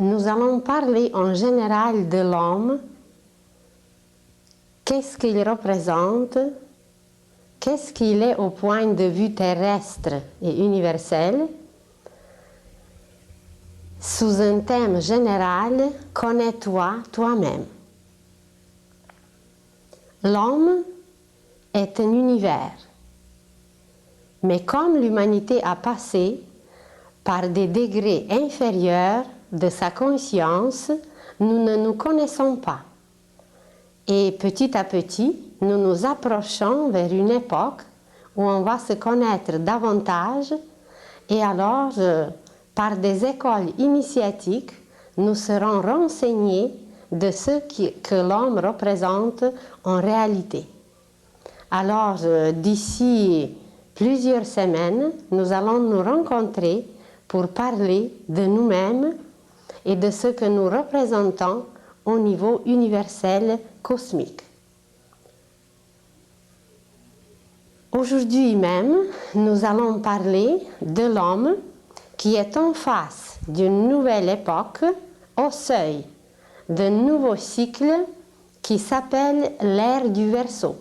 nous allons parler en général de l'homme, qu'est-ce qu'il représente, qu'est-ce qu'il est au point de vue terrestre et universel, sous un thème général, connais-toi toi-même. L'homme est un univers, mais comme l'humanité a passé par des degrés inférieurs de sa conscience, nous ne nous connaissons pas. Et petit à petit, nous nous approchons vers une époque où on va se connaître davantage et alors, par des écoles initiatiques, nous serons renseignés de ce que l'homme représente en réalité. Alors, d'ici plusieurs semaines, nous allons nous rencontrer pour parler de nous-mêmes et de ce que nous représentons au niveau universel cosmique. Aujourd'hui même, nous allons parler de l'homme qui est en face d'une nouvelle époque, au seuil d'un nouveau cycle qui s'appelle l'ère du Verseau.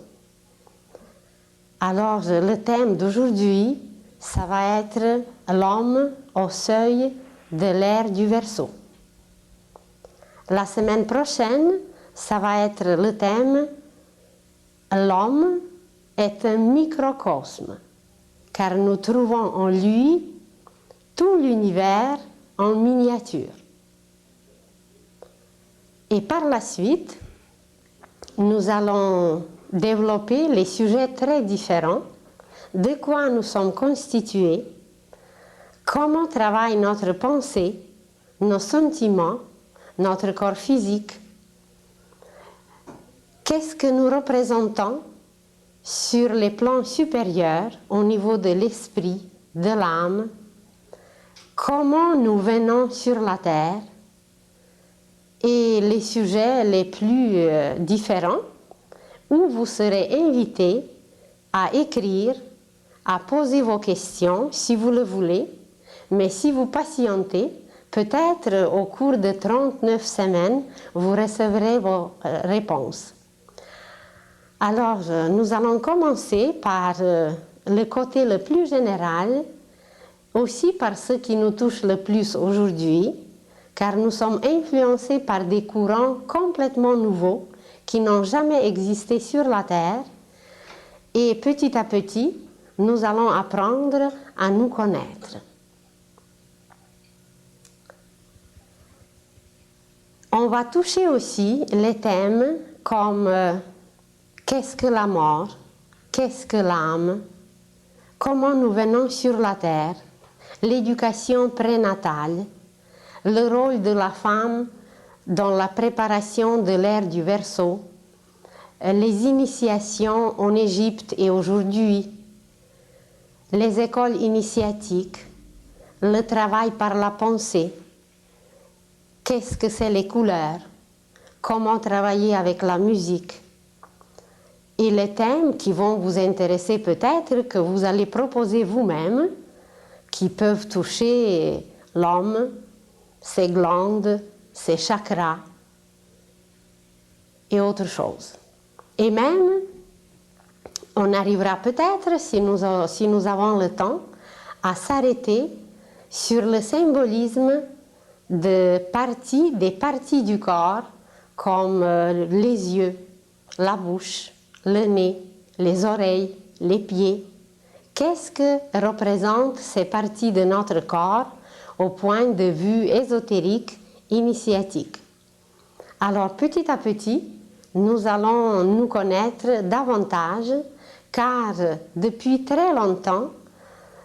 Alors, le thème d'aujourd'hui, ça va être l'homme au seuil de l'ère du Verseau. La semaine prochaine, ça va être le thème l'homme est un microcosme, car nous trouvons en lui tout l'univers en miniature. Et par la suite, nous allons développer les sujets très différents, de quoi nous sommes constitués, comment travaille notre pensée, nos sentiments, notre corps physique, qu'est-ce que nous représentons sur les plans supérieurs au niveau de l'esprit, de l'âme, comment nous venons sur la terre et les sujets les plus différents où vous serez invités à écrire, à poser vos questions si vous le voulez, mais si vous patientez, peut-être au cours de 39 semaines, vous recevrez vos réponses. Alors, nous allons commencer par le côté le plus général, aussi par ce qui nous touche le plus aujourd'hui, car nous sommes influencés par des courants complètement nouveaux qui n'ont jamais existé sur la Terre, et petit à petit, nous allons apprendre à nous connaître. On va toucher aussi les thèmes comme qu'est-ce que la mort, qu'est-ce que l'âme, comment nous venons sur la terre, l'éducation prénatale, le rôle de la femme dans la préparation de l'ère du Verseau, les initiations en Égypte et aujourd'hui, les écoles initiatiques, le travail par la pensée, qu'est-ce que c'est les couleurs, comment travailler avec la musique, et les thèmes qui vont vous intéresser peut-être, que vous allez proposer vous-même, qui peuvent toucher l'homme, ses glandes, ses chakras et autre chose. Et même, on arrivera peut-être, si nous avons le temps, à s'arrêter sur le symbolisme des parties du corps, comme les yeux, la bouche, le nez, les oreilles, les pieds. Qu'est-ce que représentent ces parties de notre corps au point de vue ésotérique, initiatique? Alors, petit à petit, nous allons nous connaître davantage, car depuis très longtemps,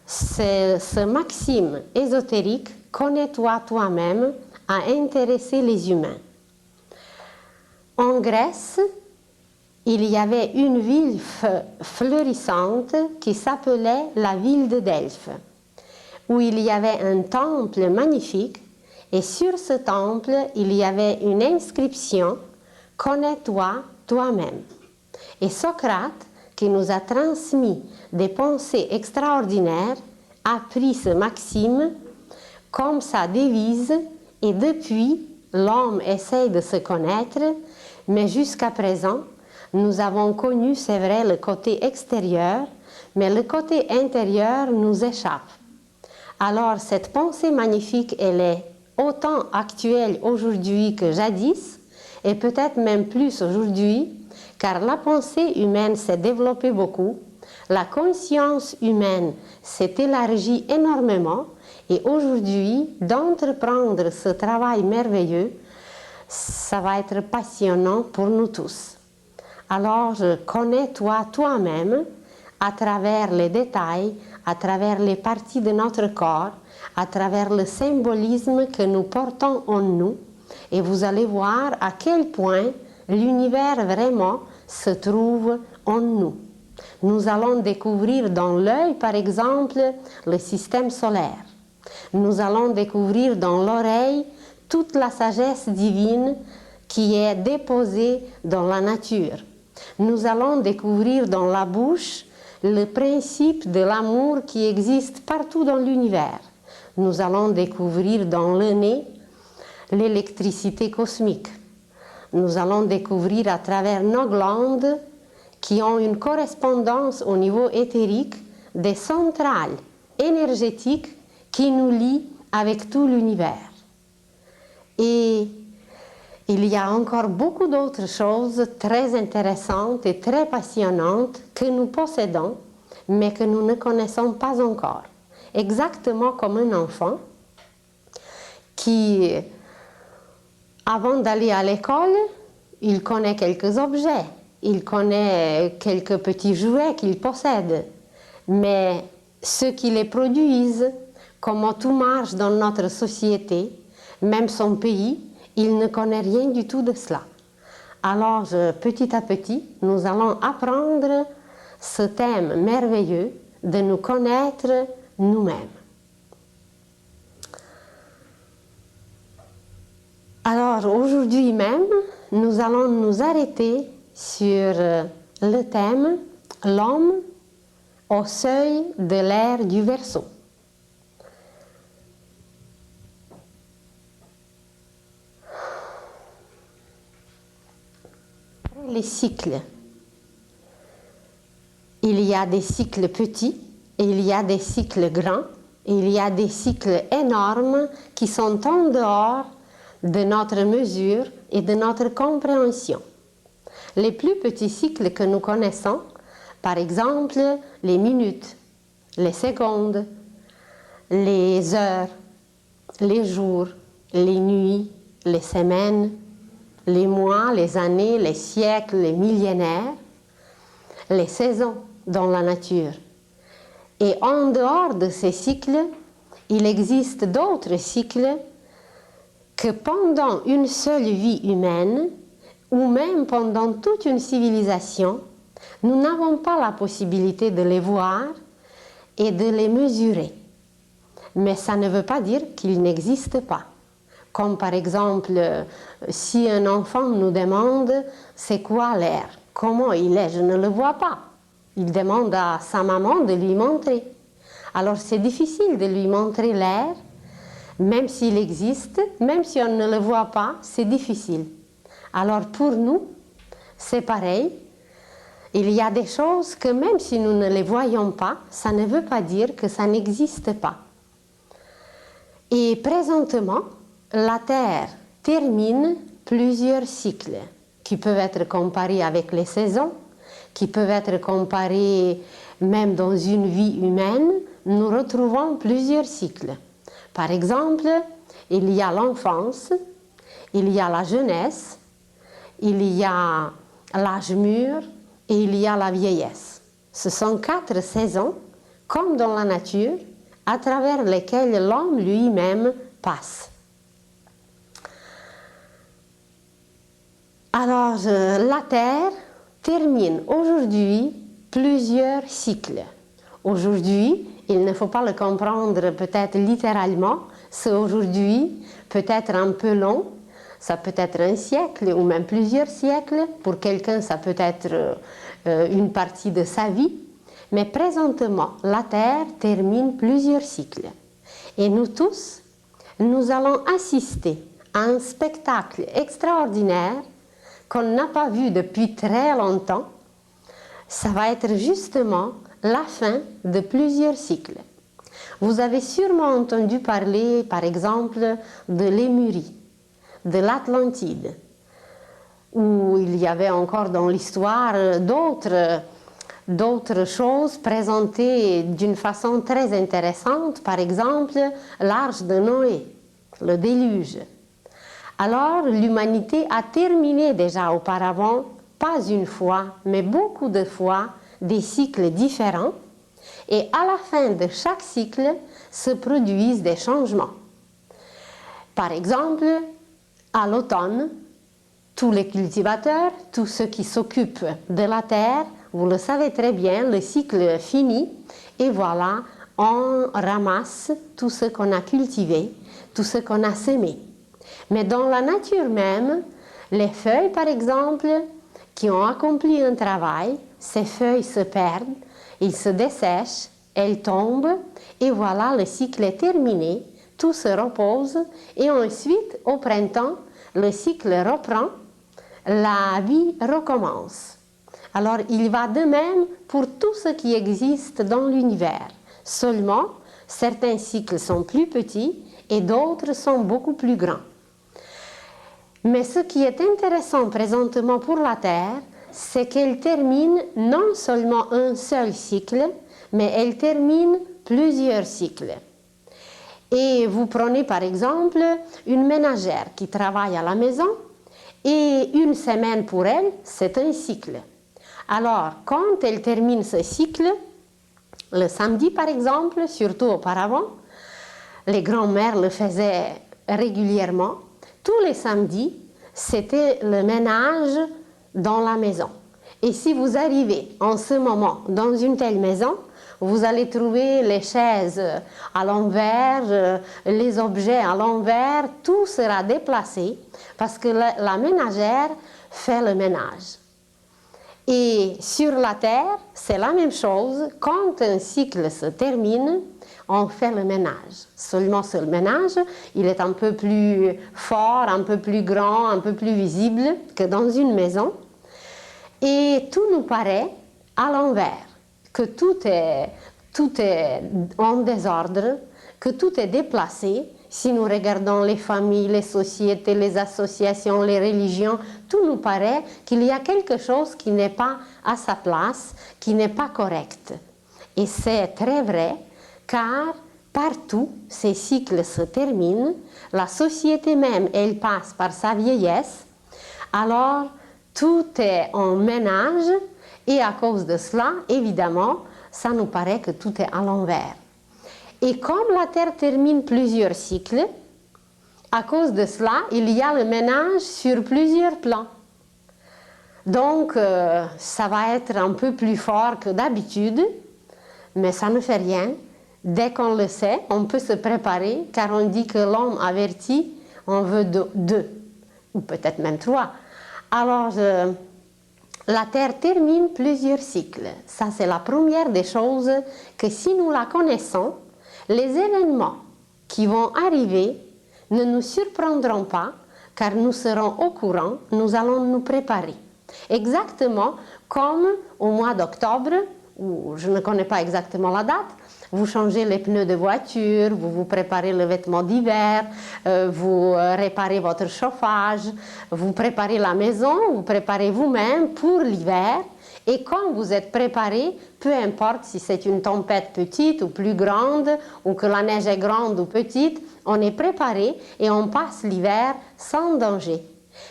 ce maxime ésotérique, connais-toi toi-même, a intéressé les humains. En Grèce, il y avait une ville fleurissante qui s'appelait la ville de Delphes, où il y avait un temple magnifique, et sur ce temple, il y avait une inscription « Connais-toi toi-même ». Et Socrate, qui nous a transmis des pensées extraordinaires, a pris ce maxime comme sa devise Et depuis, l'homme essaye de se connaître, mais jusqu'à présent, nous avons connu, c'est vrai, le côté extérieur, mais le côté intérieur nous échappe. Alors cette pensée magnifique, elle est autant actuelle aujourd'hui que jadis, et peut-être même plus aujourd'hui, car la pensée humaine s'est développée beaucoup, la conscience humaine s'est élargie énormément, et aujourd'hui, d'entreprendre ce travail merveilleux, ça va être passionnant pour nous tous. Alors, connais-toi toi-même à travers les détails, à travers les parties de notre corps, à travers le symbolisme que nous portons en nous, et vous allez voir à quel point l'univers vraiment se trouve en nous. Nous allons découvrir dans l'œil, par exemple, le système solaire. Nous allons découvrir dans l'oreille toute la sagesse divine qui est déposée dans la nature. Nous allons découvrir dans la bouche le principe de l'amour qui existe partout dans l'univers. Nous allons découvrir dans le nez l'électricité cosmique. Nous allons découvrir à travers nos glandes qui ont une correspondance au niveau éthérique des centrales énergétiques qui nous lient avec tout l'univers. Et il y a encore beaucoup d'autres choses très intéressantes et très passionnantes que nous possédons, mais que nous ne connaissons pas encore. Exactement comme un enfant qui, avant d'aller à l'école, il connaît quelques objets, il connaît quelques petits jouets qu'il possède, mais ceux qui les produisent, comment tout marche dans notre société, même son pays, il ne connaît rien du tout de cela. Alors, petit à petit, nous allons apprendre ce thème merveilleux de nous connaître nous-mêmes. Alors, aujourd'hui même, nous allons nous arrêter sur le thème « L'homme au seuil de l'ère du Verseau ». Les cycles. Il y a des cycles petits, et il y a des cycles grands, et il y a des cycles énormes qui sont en dehors de notre mesure et de notre compréhension. Les plus petits cycles que nous connaissons, par exemple les minutes, les secondes, les heures, les jours, les nuits, les semaines, les mois, les années, les siècles, les millénaires, les saisons dans la nature. Et en dehors de ces cycles, il existe d'autres cycles que pendant une seule vie humaine, ou même pendant toute une civilisation, nous n'avons pas la possibilité de les voir et de les mesurer. Mais ça ne veut pas dire qu'ils n'existent pas. Comme par exemple, si un enfant nous demande « c'est quoi l'air ?» Comment il est? Je ne le vois pas. Il demande à sa maman de lui montrer. Alors c'est difficile de lui montrer l'air, même s'il existe, même si on ne le voit pas, c'est difficile. Alors pour nous, c'est pareil. Il y a des choses que même si nous ne les voyons pas, ça ne veut pas dire que ça n'existe pas. Et présentement, la Terre termine plusieurs cycles qui peuvent être comparés avec les saisons, qui peuvent être comparés même dans une vie humaine. Nous retrouvons plusieurs cycles. Par exemple, il y a l'enfance, il y a la jeunesse, il y a l'âge mûr et il y a la vieillesse. Ce sont 4 saisons, comme dans la nature, à travers lesquelles l'homme lui-même passe. Alors, la Terre termine aujourd'hui plusieurs cycles. Aujourd'hui, il ne faut pas le comprendre peut-être littéralement, c'est aujourd'hui peut-être un peu long, ça peut être un siècle ou même plusieurs siècles, pour quelqu'un ça peut être une partie de sa vie, mais présentement la Terre termine plusieurs cycles. Et nous tous, nous allons assister à un spectacle extraordinaire qu'on n'a pas vu depuis très longtemps. Ça va être justement la fin de plusieurs cycles. Vous avez sûrement entendu parler, par exemple, de Lémurie, de l'Atlantide, où il y avait encore dans l'histoire d'autres choses présentées d'une façon très intéressante, par exemple l'arche de Noé, le déluge. Alors l'humanité a terminé déjà auparavant, pas une fois, mais beaucoup de fois, des cycles différents, et à la fin de chaque cycle se produisent des changements. Par exemple, à l'automne, tous les cultivateurs, tous ceux qui s'occupent de la terre, vous le savez très bien, le cycle finit et voilà, on ramasse tout ce qu'on a cultivé, tout ce qu'on a semé. Mais dans la nature même, les feuilles par exemple, qui ont accompli un travail, ces feuilles se perdent, ils se dessèchent, elles tombent et voilà, le cycle est terminé, tout se repose et ensuite au printemps, le cycle reprend, la vie recommence. Alors il va de même pour tout ce qui existe dans l'univers. Seulement, certains cycles sont plus petits et d'autres sont beaucoup plus grands. Mais ce qui est intéressant présentement pour la Terre, c'est qu'elle termine non seulement un seul cycle, mais elle termine plusieurs cycles. Et vous prenez par exemple une ménagère qui travaille à la maison, et une semaine pour elle, c'est un cycle. Alors, quand elle termine ce cycle, le samedi par exemple, surtout auparavant, les grands-mères le faisaient régulièrement, tous les samedis, c'était le ménage dans la maison. Et si vous arrivez en ce moment dans une telle maison, vous allez trouver les chaises à l'envers, les objets à l'envers, tout sera déplacé parce que la ménagère fait le ménage. Et sur la Terre, c'est la même chose. Quand un cycle se termine, on fait le ménage. Seulement ce ménage, il est un peu plus fort, un peu plus grand, un peu plus visible que dans une maison. Et tout nous paraît à l'envers, que tout est en désordre, que tout est déplacé. Si nous regardons les familles, les sociétés, les associations, les religions, tout nous paraît qu'il y a quelque chose qui n'est pas à sa place, qui n'est pas correct. Et c'est très vrai, car partout, ces cycles se terminent, la société même, elle passe par sa vieillesse, alors tout est en ménage, et à cause de cela, évidemment, ça nous paraît que tout est à l'envers. Et comme la Terre termine plusieurs cycles, à cause de cela, il y a le ménage sur plusieurs plans. Donc, ça va être un peu plus fort que d'habitude, mais ça ne fait rien. Dès qu'on le sait, on peut se préparer, car on dit que l'homme averti, on veut deux, ou peut-être même 3. Alors, la Terre termine plusieurs cycles. Ça, c'est la première des choses que si nous la connaissons, les événements qui vont arriver ne nous surprendront pas, car nous serons au courant, nous allons nous préparer. Exactement comme au mois d'octobre, où je ne connais pas exactement la date, vous changez les pneus de voiture, vous vous préparez le vêtement d'hiver, vous réparez votre chauffage, vous préparez la maison, vous préparez vous-même pour l'hiver. Et quand vous êtes préparé, peu importe si c'est une tempête petite ou plus grande, ou que la neige est grande ou petite, on est préparé et on passe l'hiver sans danger.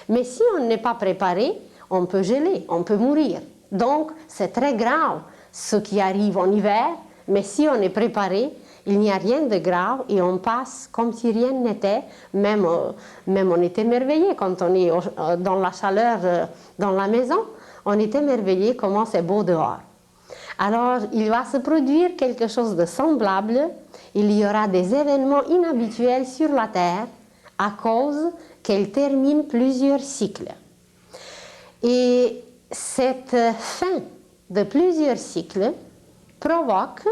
Mais si on n'est pas préparé, on peut geler, on peut mourir. Donc c'est très grave ce qui arrive en hiver, mais si on est préparé, il n'y a rien de grave et on passe comme si rien n'était, même on est émerveillé quand on est dans la chaleur dans la maison. On est émerveillé comment c'est beau dehors. Alors, il va se produire quelque chose de semblable. Il y aura des événements inhabituels sur la Terre à cause qu'elle termine plusieurs cycles. Et cette fin de plusieurs cycles provoque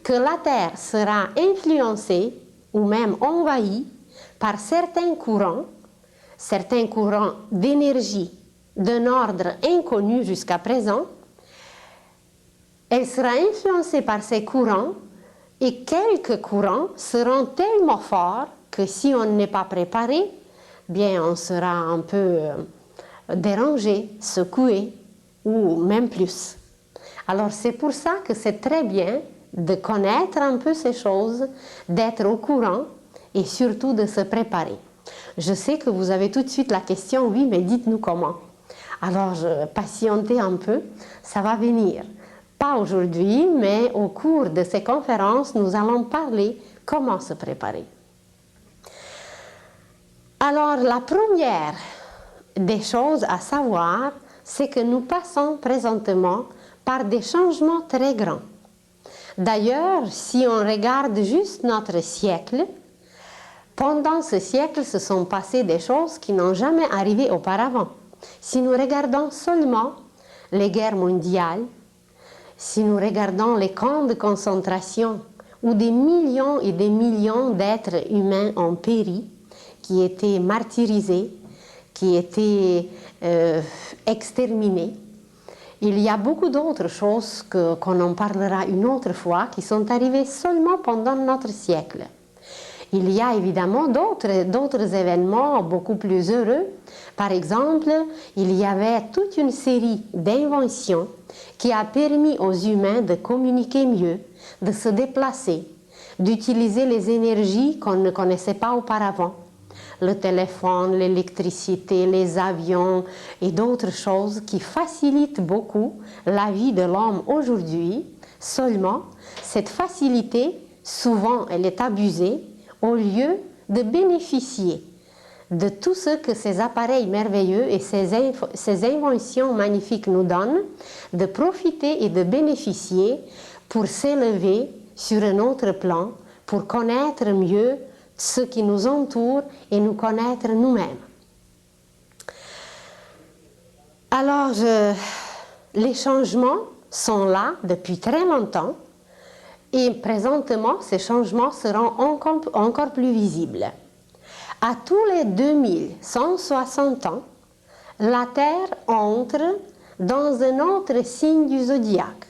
que la Terre sera influencée ou même envahie par certains courants d'énergie d'un ordre inconnu jusqu'à présent. Elle sera influencée par ces courants et quelques courants seront tellement forts que si on n'est pas préparé, bien on sera un peu dérangé, secoué ou même plus. Alors c'est pour ça que c'est très bien de connaître un peu ces choses, d'être au courant et surtout de se préparer. Je sais que vous avez tout de suite la question, oui, mais dites-nous comment. Alors, patientez un peu, ça va venir. Pas aujourd'hui, mais au cours de ces conférences, nous allons parler comment se préparer. Alors, la première des choses à savoir, c'est que nous passons présentement par des changements très grands. D'ailleurs, si on regarde juste notre siècle, pendant ce siècle se sont passées des choses qui n'ont jamais arrivé auparavant. Si nous regardons seulement les guerres mondiales, si nous regardons les camps de concentration où des millions et des millions d'êtres humains ont péri, qui étaient martyrisés, qui étaient exterminés, il y a beaucoup d'autres choses qu'on en parlera une autre fois qui sont arrivées seulement pendant notre siècle. Il y a évidemment d'autres événements beaucoup plus heureux. Par exemple, il y avait toute une série d'inventions qui a permis aux humains de communiquer mieux, de se déplacer, d'utiliser les énergies qu'on ne connaissait pas auparavant. Le téléphone, l'électricité, les avions et d'autres choses qui facilitent beaucoup la vie de l'homme aujourd'hui. Seulement, cette facilité, souvent, elle est abusée au lieu de bénéficier de tout ce que ces appareils merveilleux et ces inventions magnifiques nous donnent, de profiter et de bénéficier pour s'élever sur un autre plan, pour connaître mieux ce qui nous entoure et nous connaître nous-mêmes. Alors, les changements sont là depuis très longtemps et présentement, ces changements seront encore plus visibles. À tous les 2160 ans, la Terre entre dans un autre signe du zodiaque.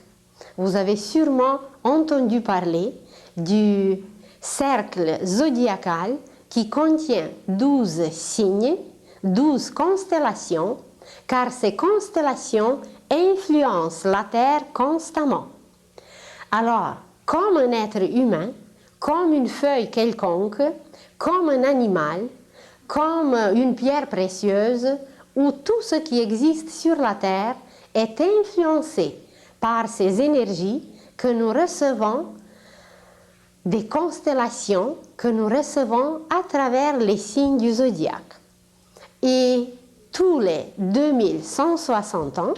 Vous avez sûrement entendu parler du cercle zodiacal qui contient 12 signes, 12 constellations, car ces constellations influencent la Terre constamment. Alors, comme un être humain, comme une feuille quelconque, comme un animal, comme une pierre précieuse, ou tout ce qui existe sur la Terre est influencé par ces énergies que nous recevons des constellations que nous recevons à travers les signes du zodiaque. Et tous les 2160 ans,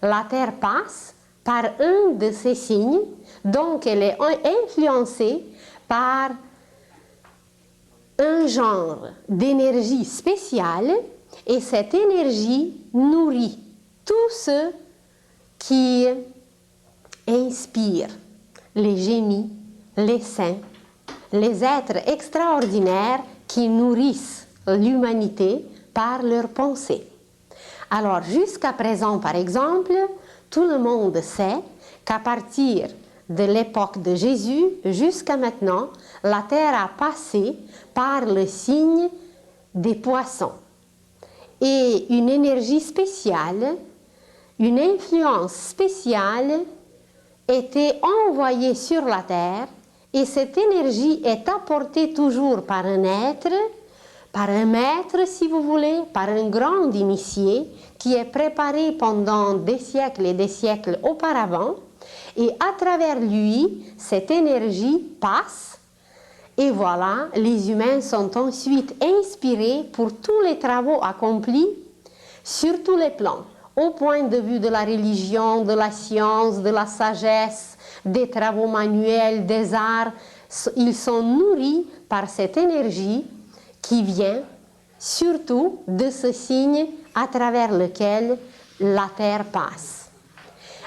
la Terre passe par un de ces signes, donc elle est influencée par un genre d'énergie spéciale et cette énergie nourrit tout ce qui inspire les génies, les saints, les êtres extraordinaires qui nourrissent l'humanité par leurs pensées. Alors jusqu'à présent, par exemple, tout le monde sait qu'à partir de l'époque de Jésus jusqu'à maintenant, la Terre a passé par le signe des poissons. Et une énergie spéciale, une influence spéciale était envoyée sur la Terre et cette énergie est apportée toujours par un être, par un maître si vous voulez, par un grand initié qui est préparé pendant des siècles et des siècles auparavant. Et à travers lui, cette énergie passe et voilà, les humains sont ensuite inspirés pour tous les travaux accomplis sur tous les plans, au point de vue de la religion, de la science, de la sagesse, des travaux manuels, des arts. Ils sont nourris par cette énergie qui vient surtout de ce signe à travers lequel la Terre passe.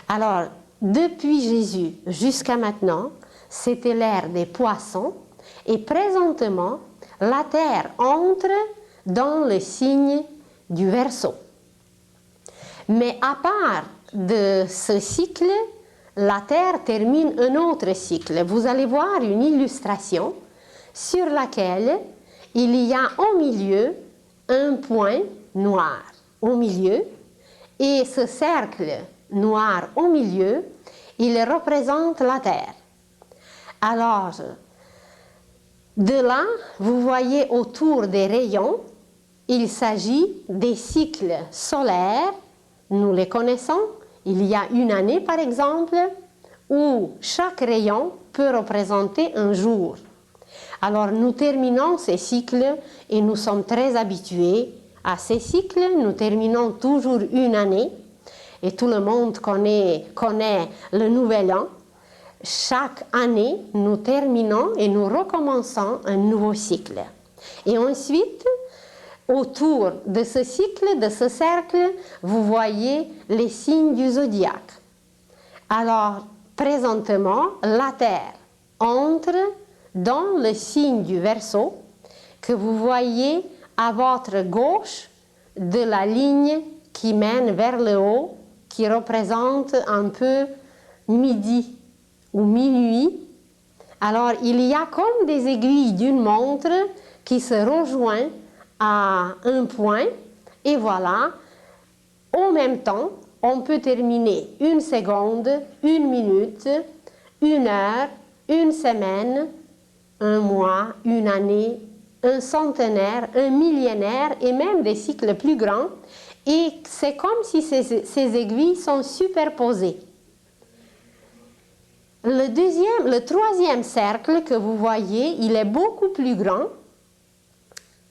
Alors, depuis Jésus jusqu'à maintenant, c'était l'ère des poissons et présentement, la Terre entre dans le signe du Verseau. Mais à part de ce cycle, la Terre termine un autre cycle. Vous allez voir une illustration sur laquelle il y a au milieu un point noir au milieu, et ce cercle noir au milieu, il représente la Terre. Alors, de là, vous voyez autour des rayons, il s'agit des cycles solaires, nous les connaissons. Il y a une année, par exemple, où chaque rayon peut représenter un jour. Alors, nous terminons ces cycles et nous sommes très habitués à ces cycles. Nous terminons toujours une année et tout le monde connaît le nouvel an. Chaque année, nous terminons et nous recommençons un nouveau cycle. Et ensuite, autour de ce cycle, de ce cercle, vous voyez les signes du zodiaque. Alors, présentement, la Terre entre dans le signe du Verseau que vous voyez à votre gauche de la ligne qui mène vers le haut, qui représente un peu midi ou minuit. Alors, il y a comme des aiguilles d'une montre qui se rejoignent à un point, et voilà, en même temps, on peut terminer une seconde, une minute, une heure, une semaine, un mois, une année, un centenaire, un millénaire et même des cycles plus grands. Et c'est comme si ces aiguilles sont superposées. Le troisième cercle que vous voyez, il est beaucoup plus grand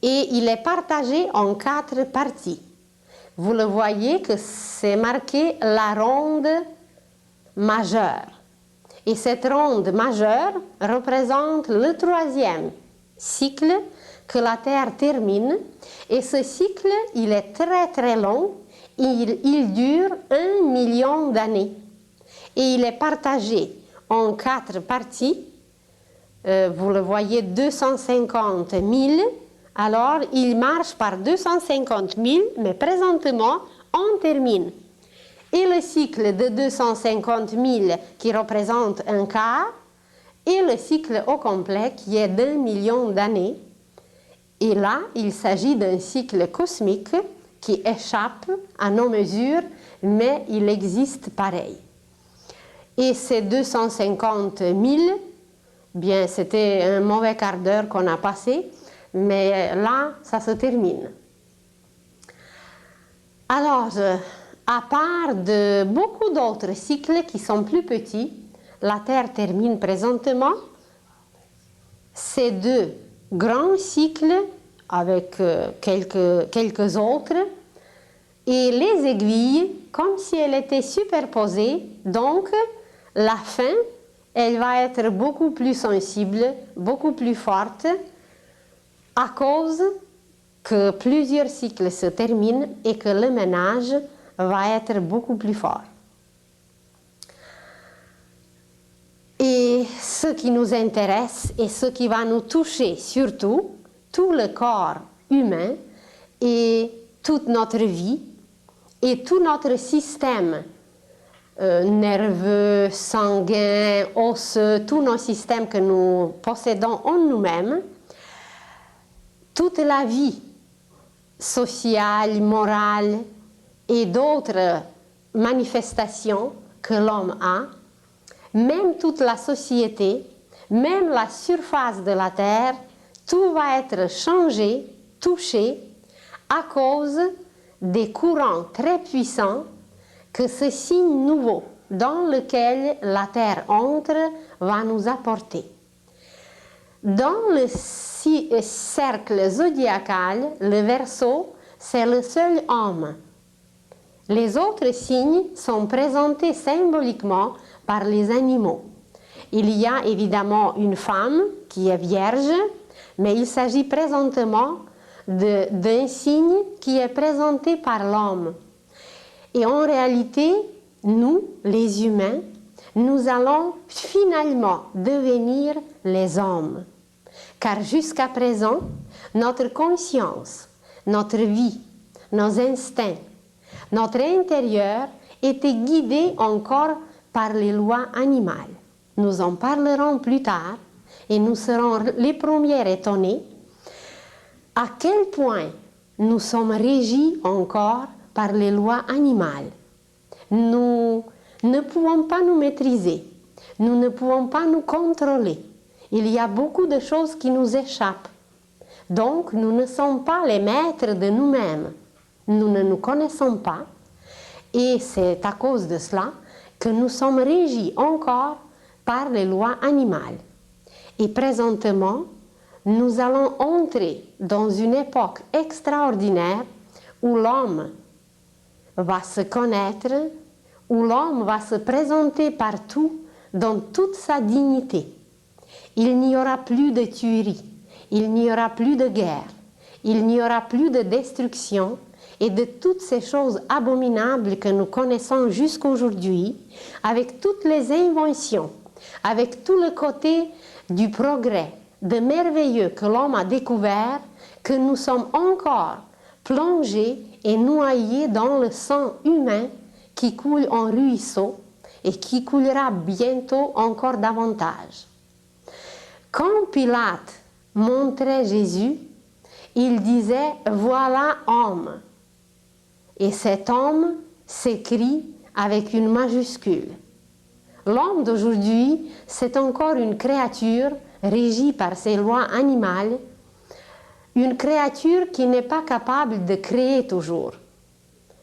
et il est partagé en 4 parties. Vous le voyez que c'est marqué la ronde majeure. Et cette ronde majeure représente le 3e cycle que la Terre termine. Et ce cycle, il est très très long. Il dure 1 million d'années. Et il est partagé en 4 parties. Vous le voyez, 250 000. Alors, il marche par 250 000, mais présentement, on termine. Et le cycle de 250 000 qui représente un quart, et le cycle au complet qui est d'1 million d'années. Et là, il s'agit d'un cycle cosmique qui échappe à nos mesures, mais il existe pareil. Et ces 250 000, bien, c'était un mauvais quart d'heure qu'on a passé, mais là, ça se termine. Alors, à part de beaucoup d'autres cycles qui sont plus petits, la Terre termine présentement ces 2 grands cycles avec quelques autres, et les aiguilles, comme si elles étaient superposées, donc la fin, elle va être beaucoup plus sensible, beaucoup plus forte, à cause que plusieurs cycles se terminent et que le ménage va être beaucoup plus fort. Et ce qui nous intéresse et ce qui va nous toucher surtout, tout le corps humain et toute notre vie et tout notre système nerveux, sanguin, osseux, tous nos systèmes que nous possédons en nous-mêmes, toute la vie sociale, morale et d'autres manifestations que l'homme a, même toute la société, même la surface de la Terre, tout va être changé, touché, à cause des courants très puissants que ce signe nouveau dans lequel la Terre entre va nous apporter. Dans le cercle zodiacal, le Verseau, c'est le seul homme. Les autres signes sont présentés symboliquement par les animaux. Il y a évidemment une femme qui est vierge, mais il s'agit présentement d'un signe qui est présenté par l'homme. Et en réalité, nous, les humains, nous allons finalement devenir les hommes. Car jusqu'à présent, notre conscience, notre vie, nos instincts, notre intérieur étaient guidés encore par les lois animales. Nous en parlerons plus tard et nous serons les premiers étonnés à quel point nous sommes régis encore par les lois animales. Nous ne pouvons pas nous maîtriser, nous ne pouvons pas nous contrôler. Il y a beaucoup de choses qui nous échappent. Donc, nous ne sommes pas les maîtres de nous-mêmes. Nous ne nous connaissons pas et c'est à cause de cela que nous sommes régis encore par les lois animales. Et présentement, nous allons entrer dans une époque extraordinaire où l'homme va se connaître, où l'homme va se présenter partout dans toute sa dignité. Il n'y aura plus de tuerie, il n'y aura plus de guerre, il n'y aura plus de destruction et de toutes ces choses abominables que nous connaissons jusqu'aujourd'hui, avec toutes les inventions, avec tout le côté du progrès, de merveilleux que l'homme a découvert, que nous sommes encore plongés et noyés dans le sang humain qui coule en ruisseau et qui coulera bientôt encore davantage. Quand Pilate montrait Jésus, il disait « Voilà homme ». Et cet homme s'écrit avec une majuscule. L'homme d'aujourd'hui, c'est encore une créature régie par ses lois animales, une créature qui n'est pas capable de créer toujours.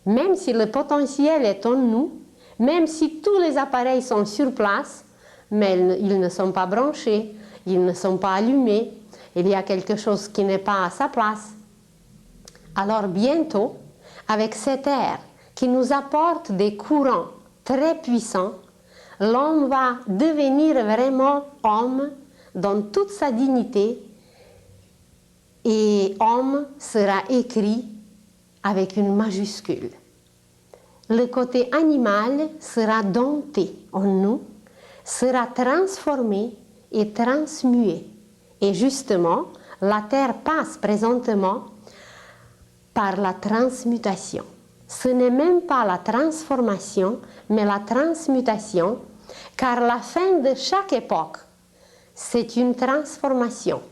Même si le potentiel est en nous, même si tous les appareils sont sur place, mais ils ne sont pas branchés, ils ne sont pas allumés, il y a quelque chose qui n'est pas à sa place. Alors bientôt, avec cet air qui nous apporte des courants très puissants, l'homme va devenir vraiment homme dans toute sa dignité et homme sera écrit avec une majuscule. Le côté animal sera dompté en nous, sera transformé et transmué. Et justement, la terre passe présentement par la transmutation. Ce n'est même pas la transformation, mais la transmutation, car la fin de chaque époque, c'est une transformation.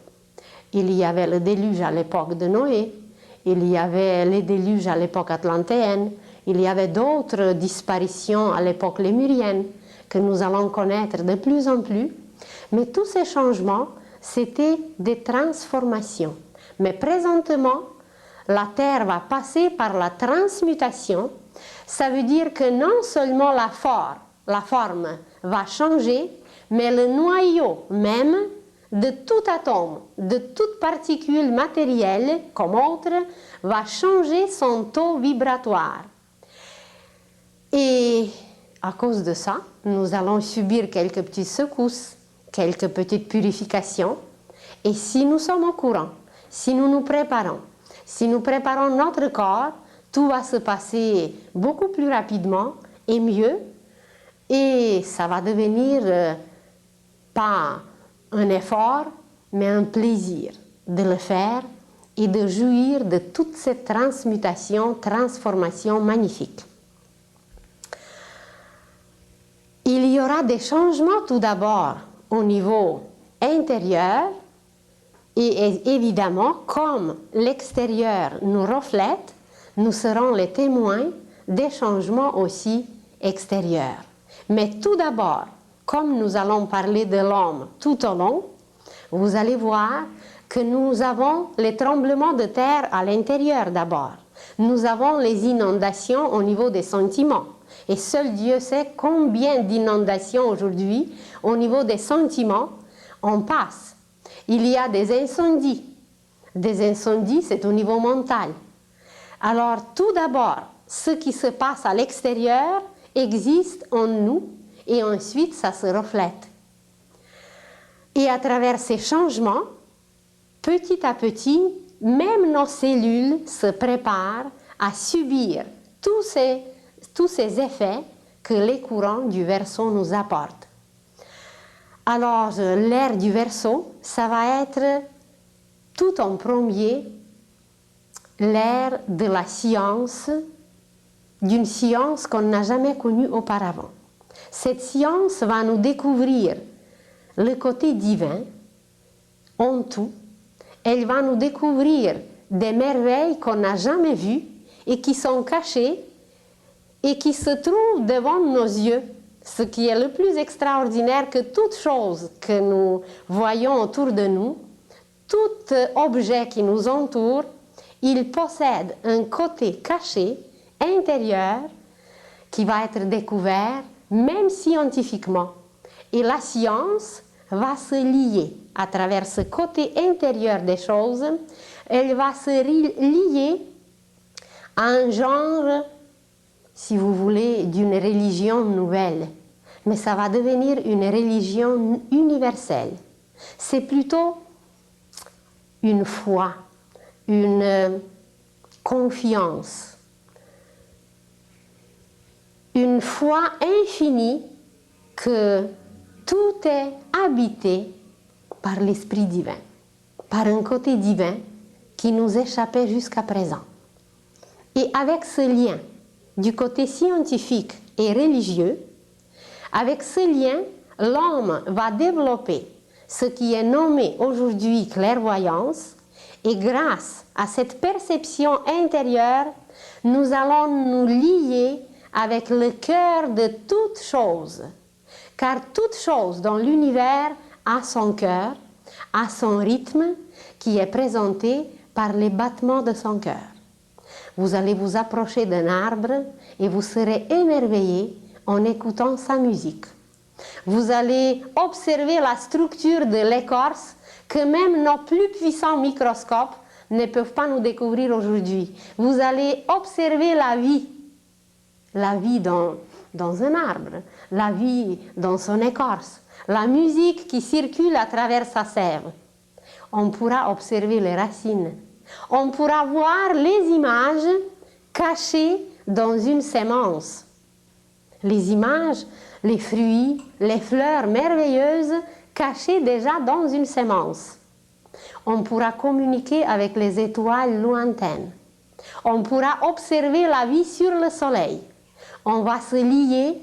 Il y avait le déluge à l'époque de Noé, il y avait les déluges à l'époque atlantéenne, il y avait d'autres disparitions à l'époque lémurienne que nous allons connaître de plus en plus. Mais tous ces changements, c'était des transformations. Mais présentement, la Terre va passer par la transmutation. Ça veut dire que non seulement la forme va changer, mais le noyau même de tout atome, de toute particule matérielle comme autre, va changer son taux vibratoire. Et à cause de ça, nous allons subir quelques petites secousses, quelques petites purifications. Et si nous sommes au courant, si nous nous préparons notre corps, tout va se passer beaucoup plus rapidement et mieux. Et ça va devenir pas un effort, mais un plaisir de le faire et de jouir de toute cette transmutation, transformation magnifique. Il y aura des changements tout d'abord au niveau intérieur et évidemment, comme l'extérieur nous reflète, nous serons les témoins des changements aussi extérieurs. Mais tout d'abord, comme nous allons parler de l'homme tout au long, vous allez voir que nous avons les tremblements de terre à l'intérieur d'abord. Nous avons les inondations au niveau des sentiments. Et seul Dieu sait combien d'inondations aujourd'hui, au niveau des sentiments, on passe. Il y a des incendies. Des incendies, c'est au niveau mental. Alors, tout d'abord, ce qui se passe à l'extérieur existe en nous et ensuite ça se reflète. Et à travers ces changements, petit à petit, même nos cellules se préparent à subir tous ces effets que les courants du Verseau nous apportent. Alors, l'ère du Verseau, ça va être tout en premier l'ère de la science, d'une science qu'on n'a jamais connue auparavant. Cette science va nous découvrir le côté divin en tout. Elle va nous découvrir des merveilles qu'on n'a jamais vues et qui sont cachées et qui se trouvent devant nos yeux. Ce qui est le plus extraordinaire, que toute chose que nous voyons autour de nous, tout objet qui nous entoure, il possède un côté caché, intérieur, qui va être découvert, même scientifiquement. Et la science va se lier à travers ce côté intérieur des choses, elle va se lier à un genre, si vous voulez, d'une religion nouvelle. Mais ça va devenir une religion universelle. C'est plutôt une foi, une confiance, une foi infinie que tout est habité par l'Esprit divin, par un côté divin qui nous échappait jusqu'à présent. Et avec ce lien du côté scientifique et religieux, avec ce lien, l'homme va développer ce qui est nommé aujourd'hui clairvoyance, et grâce à cette perception intérieure, nous allons nous lier avec le cœur de toute chose. Car toute chose dans l'univers a son cœur, a son rythme, qui est présenté par les battements de son cœur. Vous allez vous approcher d'un arbre et vous serez émerveillé en écoutant sa musique. Vous allez observer la structure de l'écorce que même nos plus puissants microscopes ne peuvent pas nous découvrir aujourd'hui. Vous allez observer la vie dans un arbre, la vie dans son écorce, la musique qui circule à travers sa sève. On pourra observer les racines. On pourra voir les images cachées dans une sémence. Les images, les fruits, les fleurs merveilleuses cachées déjà dans une sémence. On pourra communiquer avec les étoiles lointaines. On pourra observer la vie sur le soleil. On va se lier,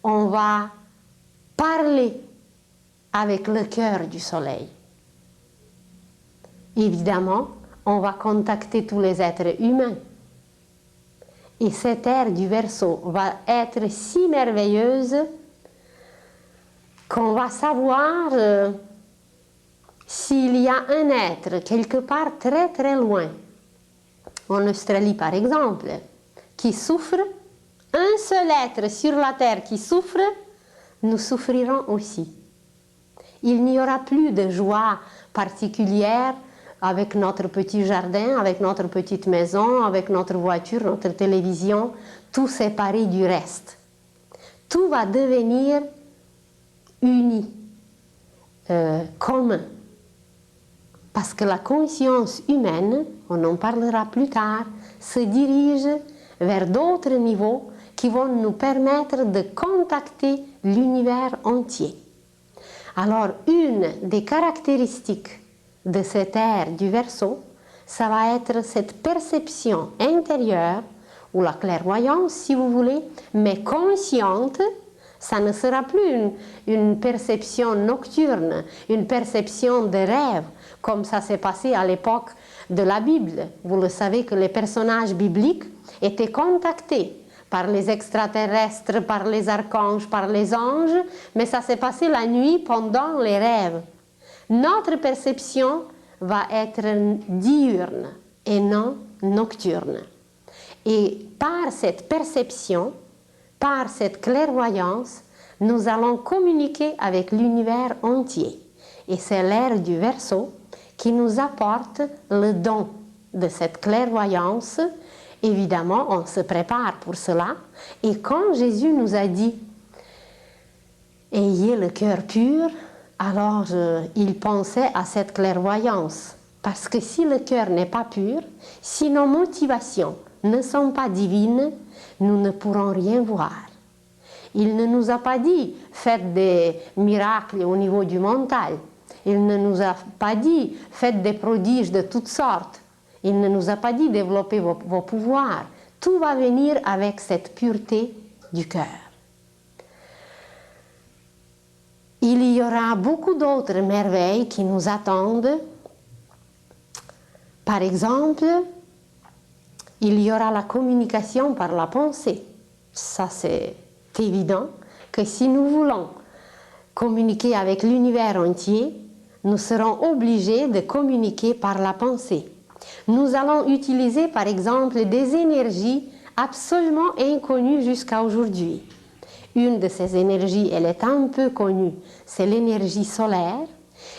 on va parler avec le cœur du soleil. Évidemment, on va contacter tous les êtres humains. Et cette ère du Verseau va être si merveilleuse qu'on va savoir s'il y a un être quelque part très très loin, en Australie par exemple, qui souffre, un seul être sur la terre qui souffre, nous souffrirons aussi. Il n'y aura plus de joie particulière avec notre petit jardin, avec notre petite maison, avec notre voiture, notre télévision, tout séparé du reste. Tout va devenir uni, commun. Parce que la conscience humaine, on en parlera plus tard, se dirige vers d'autres niveaux qui vont nous permettre de contacter l'univers entier. Alors, une des caractéristiques de cette ère du Verseau, ça va être cette perception intérieure, ou la clairvoyance si vous voulez, mais consciente. Ça ne sera plus une perception nocturne, une perception de rêve, comme ça s'est passé à l'époque de la Bible. Vous le savez que les personnages bibliques étaient contactés par les extraterrestres, par les archanges, par les anges, mais ça s'est passé la nuit pendant les rêves. Notre perception va être diurne et non nocturne. Et par cette perception, par cette clairvoyance, nous allons communiquer avec l'univers entier. Et c'est l'ère du Verseau qui nous apporte le don de cette clairvoyance. Évidemment, on se prépare pour cela. Et quand Jésus nous a dit « Ayez le cœur pur », alors il pensait à cette clairvoyance. Parce que si le cœur n'est pas pur, si nos motivations ne sont pas divines, nous ne pourrons rien voir. Il ne nous a pas dit faites des miracles au niveau du mental. Il ne nous a pas dit faites des prodiges de toutes sortes. Il ne nous a pas dit développez vos pouvoirs. Tout va venir avec cette pureté du cœur. Il y aura beaucoup d'autres merveilles qui nous attendent. Par exemple, il y aura la communication par la pensée. Ça, c'est évident que si nous voulons communiquer avec l'univers entier, nous serons obligés de communiquer par la pensée. Nous allons utiliser, par exemple, des énergies absolument inconnues jusqu'à aujourd'hui. Une de ces énergies, elle est un peu connue, c'est l'énergie solaire,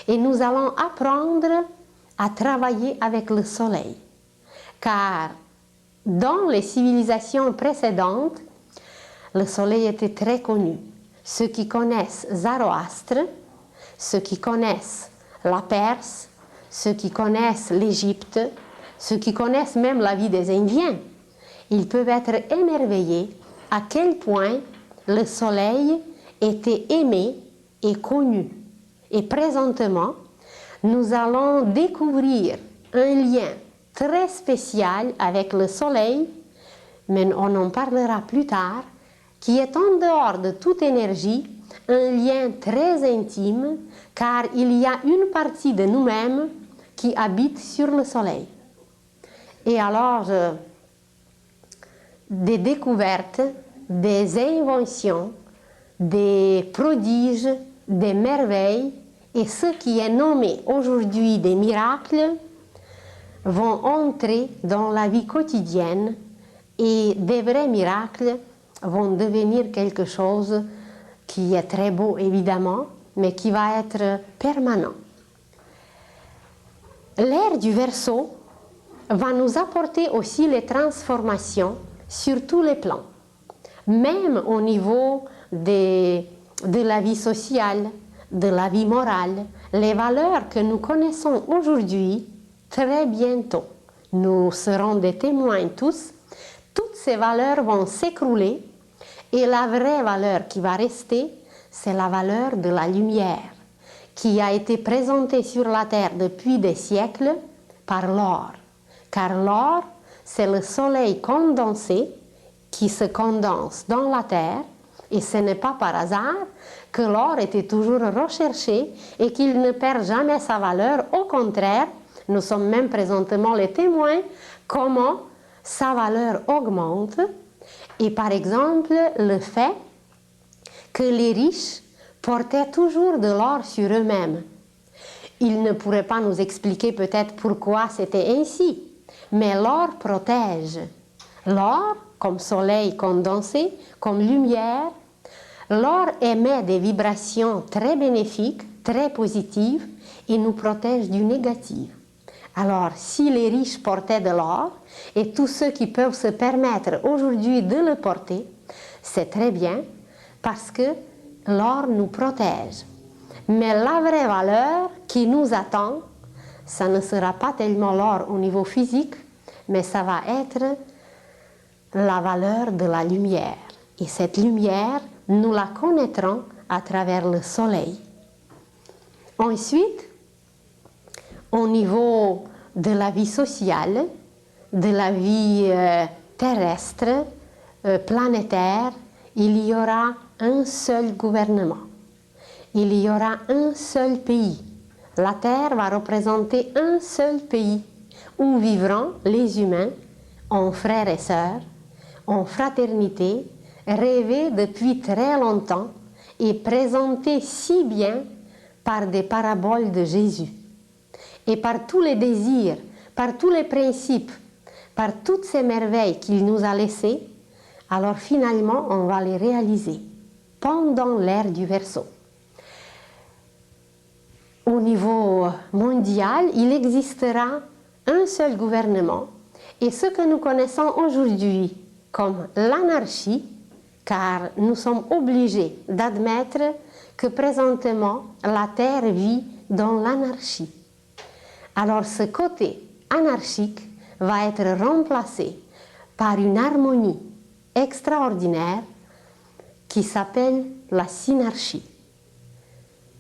et nous allons apprendre à travailler avec le soleil. Car dans les civilisations précédentes, le soleil était très connu. Ceux qui connaissent Zoroastre, ceux qui connaissent la Perse, ceux qui connaissent l'Égypte, ceux qui connaissent même la vie des Indiens, ils peuvent être émerveillés à quel point le soleil était aimé et connu. Et présentement, nous allons découvrir un lien très spécial avec le soleil, mais on en parlera plus tard, qui est en dehors de toute énergie, un lien très intime, car il y a une partie de nous-mêmes qui habite sur le soleil. Et alors, des découvertes, des inventions, des prodiges, des merveilles, et ce qui est nommé aujourd'hui des miracles, vont entrer dans la vie quotidienne, et des vrais miracles vont devenir quelque chose qui est très beau évidemment, mais qui va être permanent. L'ère du Verseau va nous apporter aussi les transformations sur tous les plans, même au niveau de la vie sociale, de la vie morale, les valeurs que nous connaissons aujourd'hui, très bientôt. Nous serons des témoins tous. Toutes ces valeurs vont s'écrouler et la vraie valeur qui va rester, c'est la valeur de la lumière qui a été présentée sur la terre depuis des siècles par l'or. Car l'or, c'est le soleil condensé qui se condense dans la terre, et ce n'est pas par hasard que l'or était toujours recherché et qu'il ne perd jamais sa valeur. Au contraire, nous sommes même présentement les témoins comment sa valeur augmente. Et par exemple, le fait que les riches portaient toujours de l'or sur eux-mêmes. Ils ne pourraient pas nous expliquer peut-être pourquoi c'était ainsi, mais l'or protège. L'or, comme soleil condensé, comme lumière, l'or émet des vibrations très bénéfiques, très positives, et nous protège du négatif. Alors, si les riches portaient de l'or, et tous ceux qui peuvent se permettre aujourd'hui de le porter, c'est très bien, parce que l'or nous protège. Mais la vraie valeur qui nous attend, ça ne sera pas tellement l'or au niveau physique, mais ça va être la valeur de la lumière. Et cette lumière, nous la connaîtrons à travers le soleil. Ensuite, au niveau de la vie sociale, de la vie terrestre, planétaire, il y aura un seul gouvernement. Il y aura un seul pays. La Terre va représenter un seul pays où vivront les humains en frères et sœurs, en fraternité, rêvés depuis très longtemps et présentés si bien par des paraboles de Jésus. Et par tous les désirs, par tous les principes, par toutes ces merveilles qu'il nous a laissées, alors finalement on va les réaliser pendant l'ère du Verseau. Au niveau mondial, il existera un seul gouvernement, et ce que nous connaissons aujourd'hui comme l'anarchie, car nous sommes obligés d'admettre que présentement la Terre vit dans l'anarchie. Alors ce côté anarchique va être remplacé par une harmonie extraordinaire qui s'appelle la synarchie.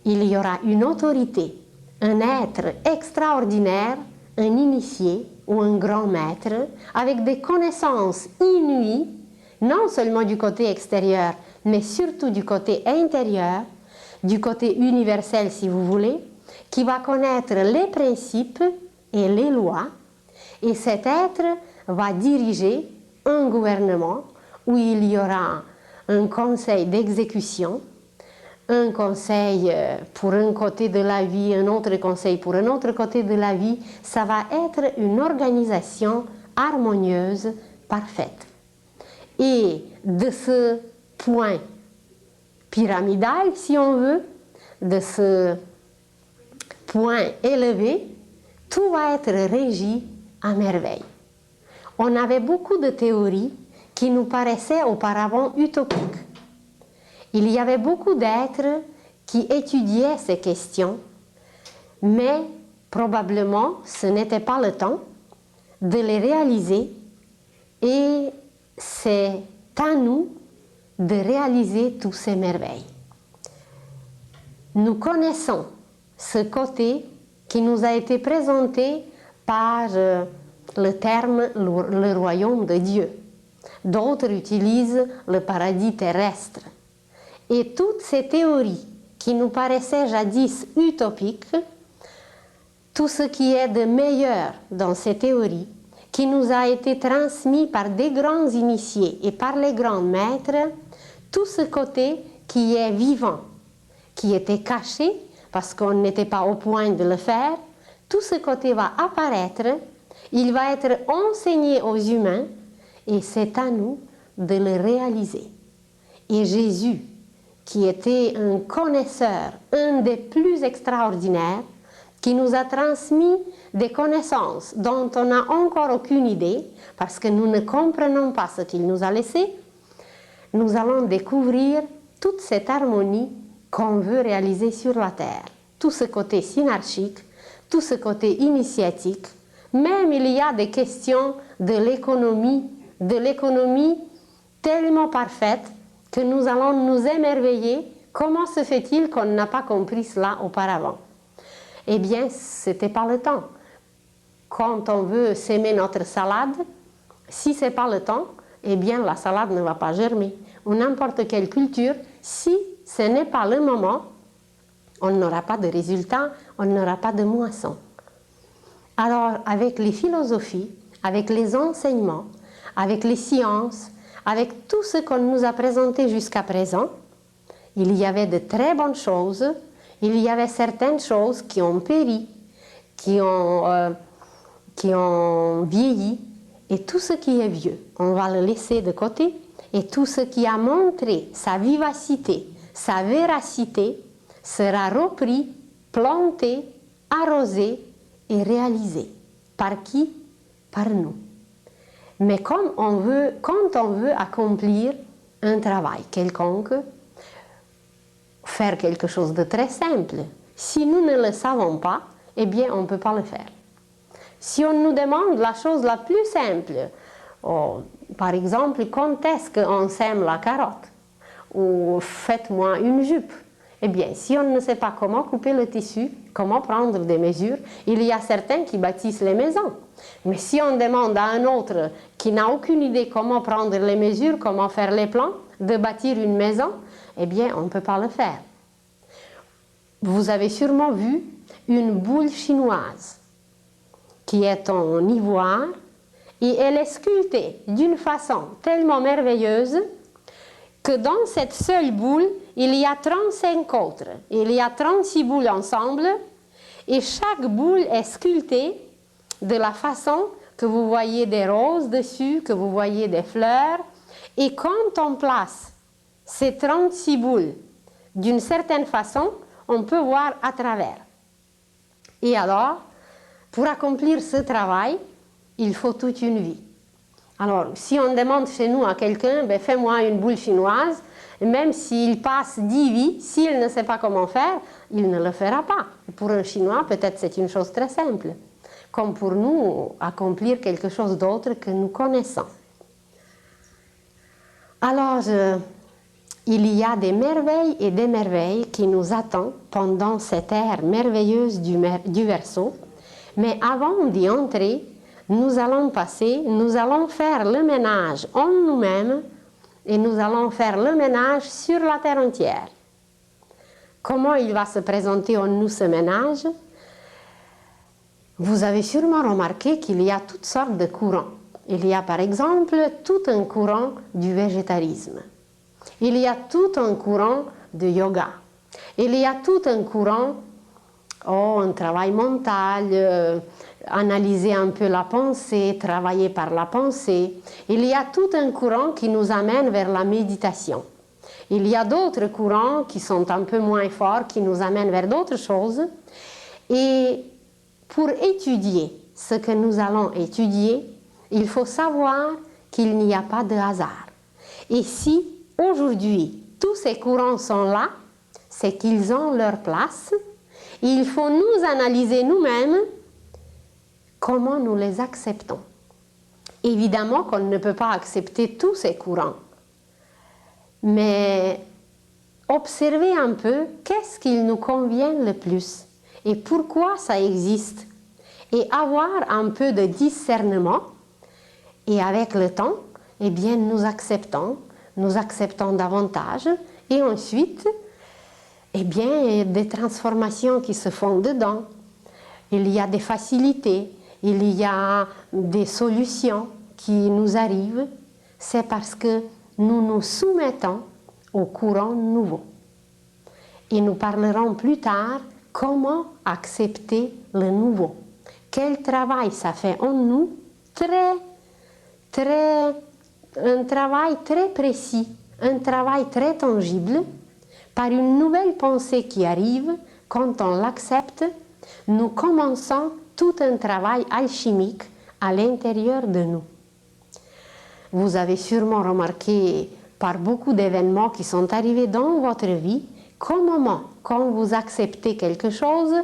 Il y aura une autorité, un être extraordinaire, un initié ou un grand maître, avec des connaissances inouïes, non seulement du côté extérieur, mais surtout du côté intérieur, du côté universel si vous voulez, qui va connaître les principes et les lois, et cet être va diriger un gouvernement où il y aura un conseil d'exécution, un conseil pour un côté de la vie, un autre conseil pour un autre côté de la vie. Ça va être une organisation harmonieuse, parfaite. Et de ce point pyramidal, si on veut, de ce point élevé, tout va être régi à merveille. On avait beaucoup de théories qui nous paraissaient auparavant utopiques. Il y avait beaucoup d'êtres qui étudiaient ces questions, mais probablement ce n'était pas le temps de les réaliser, et c'est à nous de réaliser toutes ces merveilles. Nous connaissons ce côté qui nous a été présenté par le terme le royaume de Dieu. D'autres utilisent le paradis terrestre. Et toutes ces théories qui nous paraissaient jadis utopiques, tout ce qui est de meilleur dans ces théories, qui nous a été transmis par des grands initiés et par les grands maîtres, tout ce côté qui est vivant, qui était caché parce qu'on n'était pas au point de le faire, tout ce côté va apparaître, il va être enseigné aux humains et c'est à nous de le réaliser. Et Jésus, qui était un connaisseur, un des plus extraordinaires, qui nous a transmis des connaissances dont on n'a encore aucune idée, parce que nous ne comprenons pas ce qu'il nous a laissé, nous allons découvrir toute cette harmonie qu'on veut réaliser sur la terre. Tout ce côté synarchique, tout ce côté initiatique, même il y a des questions de l'économie tellement parfaite que nous allons nous émerveiller. Comment se fait-il qu'on n'a pas compris cela auparavant? Eh bien, ce n'était pas le temps. Quand on veut s'aimer notre salade, si ce n'est pas le temps, eh bien la salade ne va pas germer. Ou n'importe quelle culture, si ce n'est pas le moment, on n'aura pas de résultat, on n'aura pas de moisson. Alors, avec les philosophies, avec les enseignements, avec les sciences, avec tout ce qu'on nous a présenté jusqu'à présent, il y avait de très bonnes choses, il y avait certaines choses qui ont péri, qui ont vieilli, et tout ce qui est vieux, on va le laisser de côté, et tout ce qui a montré sa vivacité, sa véracité, sera repris, planté, arrosé et réalisé. Par qui? Par nous. Mais quand on veut accomplir un travail quelconque, faire quelque chose de très simple, si nous ne le savons pas, eh bien on ne peut pas le faire. Si on nous demande la chose la plus simple, par exemple, quand est-ce qu'on sème la carotte? Ou faites-moi une jupe. Eh bien, si on ne sait pas comment couper le tissu, comment prendre des mesures, il y a certains qui bâtissent les maisons. Mais si on demande à un autre qui n'a aucune idée comment prendre les mesures, comment faire les plans, de bâtir une maison, eh bien, on ne peut pas le faire. Vous avez sûrement vu une boule chinoise qui est en ivoire et elle est sculptée d'une façon tellement merveilleuse que dans cette seule boule, il y a 35 autres. Il y a 36 boules ensemble et chaque boule est sculptée de la façon que vous voyez des roses dessus, que vous voyez des fleurs. Et quand on place ces 36 boules d'une certaine façon, on peut voir à travers. Et alors, pour accomplir ce travail, il faut toute une vie. Alors, si on demande chez nous à quelqu'un, ben, fais-moi une boule chinoise, même s'il passe 10 vies, s'il ne sait pas comment faire, il ne le fera pas. Pour un Chinois, peut-être c'est une chose très simple, comme pour nous, accomplir quelque chose d'autre que nous connaissons. Alors, il y a des merveilles et des merveilles qui nous attendent pendant cette ère merveilleuse du Verseau. Mais avant d'y entrer, nous allons faire le ménage en nous-mêmes et nous allons faire le ménage sur la terre entière. Comment il va se présenter en nous ce ménage? Vous avez sûrement remarqué qu'il y a toutes sortes de courants. Il y a par exemple tout un courant du végétarisme. Il y a tout un courant de yoga. Il y a tout un courant, un travail mental, analyser un peu la pensée, travailler par la pensée. Il y a tout un courant qui nous amène vers la méditation. Il y a d'autres courants qui sont un peu moins forts, qui nous amènent vers d'autres choses. Et pour étudier ce que nous allons étudier, il faut savoir qu'il n'y a pas de hasard. Et si aujourd'hui tous ces courants sont là, c'est qu'ils ont leur place. Et il faut nous analyser nous-mêmes comment nous les acceptons. Évidemment qu'on ne peut pas accepter tous ces courants. Mais observez un peu qu'est-ce qu'il nous convient le plus et pourquoi ça existe. Et avoir un peu de discernement. Et avec le temps, eh bien, nous acceptons davantage. Et ensuite, eh bien, des transformations qui se font dedans. Il y a des facilités, il y a des solutions qui nous arrivent. C'est parce que nous nous soumettons au courant nouveau. Et nous parlerons plus tard comment accepter le nouveau. Quel travail ça fait en nous, un travail très précis, un travail très tangible, par une nouvelle pensée qui arrive, quand on l'accepte, nous commençons tout un travail alchimique à l'intérieur de nous. Vous avez sûrement remarqué par beaucoup d'événements qui sont arrivés dans votre vie, qu'au moment quand vous acceptez quelque chose,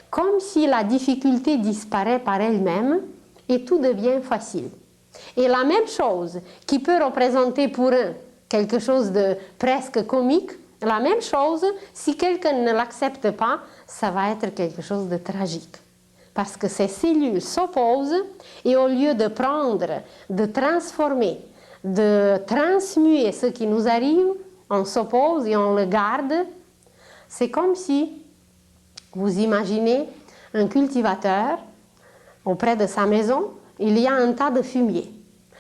comme si la difficulté disparaît par elle-même et tout devient facile. Et la même chose qui peut représenter pour un quelque chose de presque comique, la même chose, si quelqu'un ne l'accepte pas, ça va être quelque chose de tragique. Parce que ces cellules s'opposent et au lieu de prendre, de transformer, de transmuer ce qui nous arrive, on s'oppose et on le garde. C'est comme si vous imaginez un cultivateur auprès de sa maison, il y a un tas de fumier.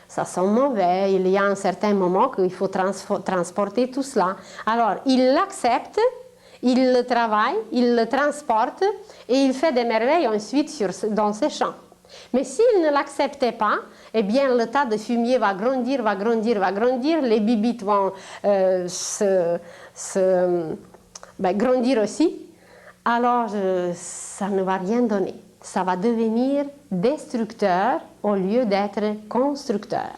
Ça sent mauvais, il y a un certain moment qu'il faut transporter tout cela. Alors, il l'accepte, il le travaille, il le transporte et il fait des merveilles ensuite dans ses champs. Mais s'il ne l'acceptait pas, eh bien, le tas de fumier va grandir, les bibites vont grandir aussi. Alors, ça ne va rien donner. Ça va devenir destructeur au lieu d'être constructeur.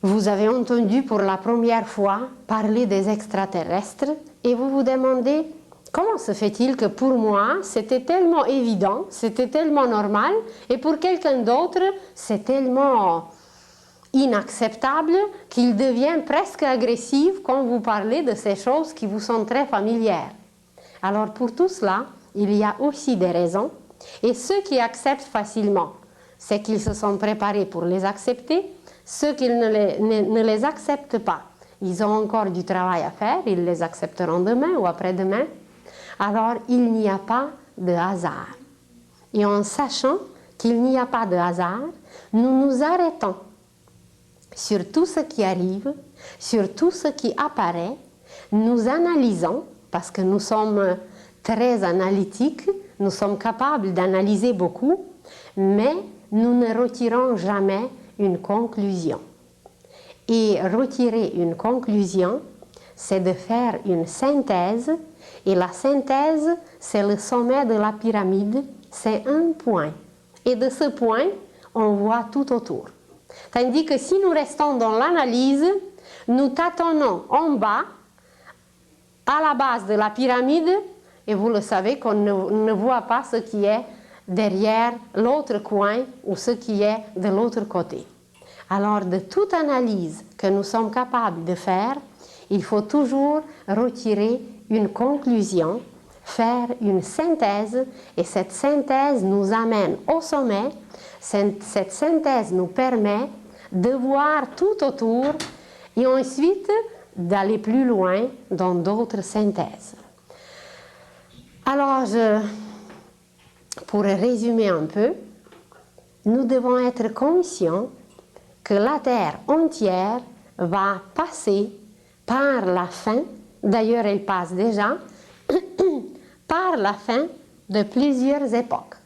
Vous avez entendu pour la première fois parler des extraterrestres et vous vous demandez comment se fait-il que pour moi c'était tellement évident, c'était tellement normal et pour quelqu'un d'autre c'est tellement inacceptable qu'il devient presque agressif quand vous parlez de ces choses qui vous sont très familières. Alors pour tout cela, il y a aussi des raisons et ceux qui acceptent facilement, c'est qu'ils se sont préparés pour les accepter. Ceux qui ne les acceptent pas, ils ont encore du travail à faire, ils les accepteront demain ou après-demain. Alors, il n'y a pas de hasard. Et en sachant qu'il n'y a pas de hasard, nous nous arrêtons sur tout ce qui arrive, sur tout ce qui apparaît, nous analysons, parce que nous sommes très analytiques, nous sommes capables d'analyser beaucoup, mais nous ne retirons jamais une conclusion. Et retirer une conclusion, c'est de faire une synthèse, et la synthèse, c'est le sommet de la pyramide, c'est un point. Et de ce point, on voit tout autour. Tandis que si nous restons dans l'analyse, nous tâtonnons en bas, à la base de la pyramide, et vous le savez qu'on ne voit pas ce qui est derrière l'autre coin ou ce qui est de l'autre côté. Alors, de toute analyse que nous sommes capables de faire, il faut toujours retirer une conclusion, faire une synthèse, et cette synthèse nous amène au sommet. Cette synthèse nous permet de voir tout autour et ensuite d'aller plus loin dans d'autres synthèses. Alors, pour résumer un peu, nous devons être conscients que la Terre entière va passer par la fin, d'ailleurs elle passe déjà, par la fin de plusieurs époques.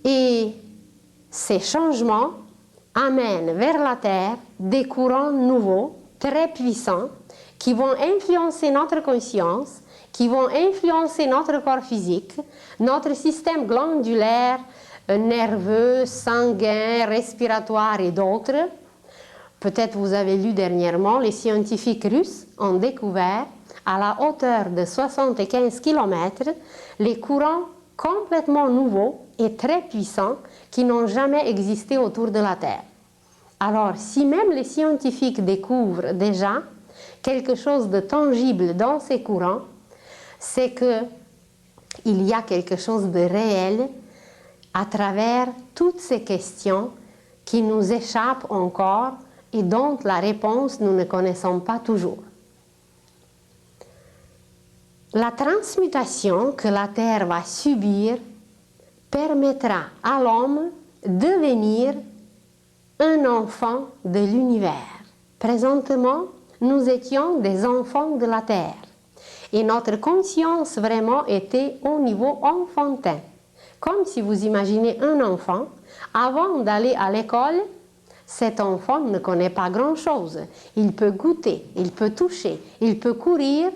Et ces changements amènent vers la Terre des courants nouveaux, très puissants, qui vont influencer notre conscience, qui vont influencer notre corps physique, notre système glandulaire, nerveux, sanguin, respiratoire et d'autres. Peut-être vous avez lu dernièrement, les scientifiques russes ont découvert à la hauteur de 75 km les courants complètement nouveaux et très puissants qui n'ont jamais existé autour de la Terre. Alors, si même les scientifiques découvrent déjà quelque chose de tangible dans ces courants, c'est qu'il y a quelque chose de réel à travers toutes ces questions qui nous échappent encore et dont la réponse nous ne connaissons pas toujours. La transmutation que la Terre va subir permettra à l'homme de devenir un enfant de l'univers. Présentement, nous étions des enfants de la Terre et notre conscience vraiment était au niveau enfantin. Comme si vous imaginez un enfant, avant d'aller à l'école, cet enfant ne connaît pas grand-chose. Il peut goûter, il peut toucher, il peut courir,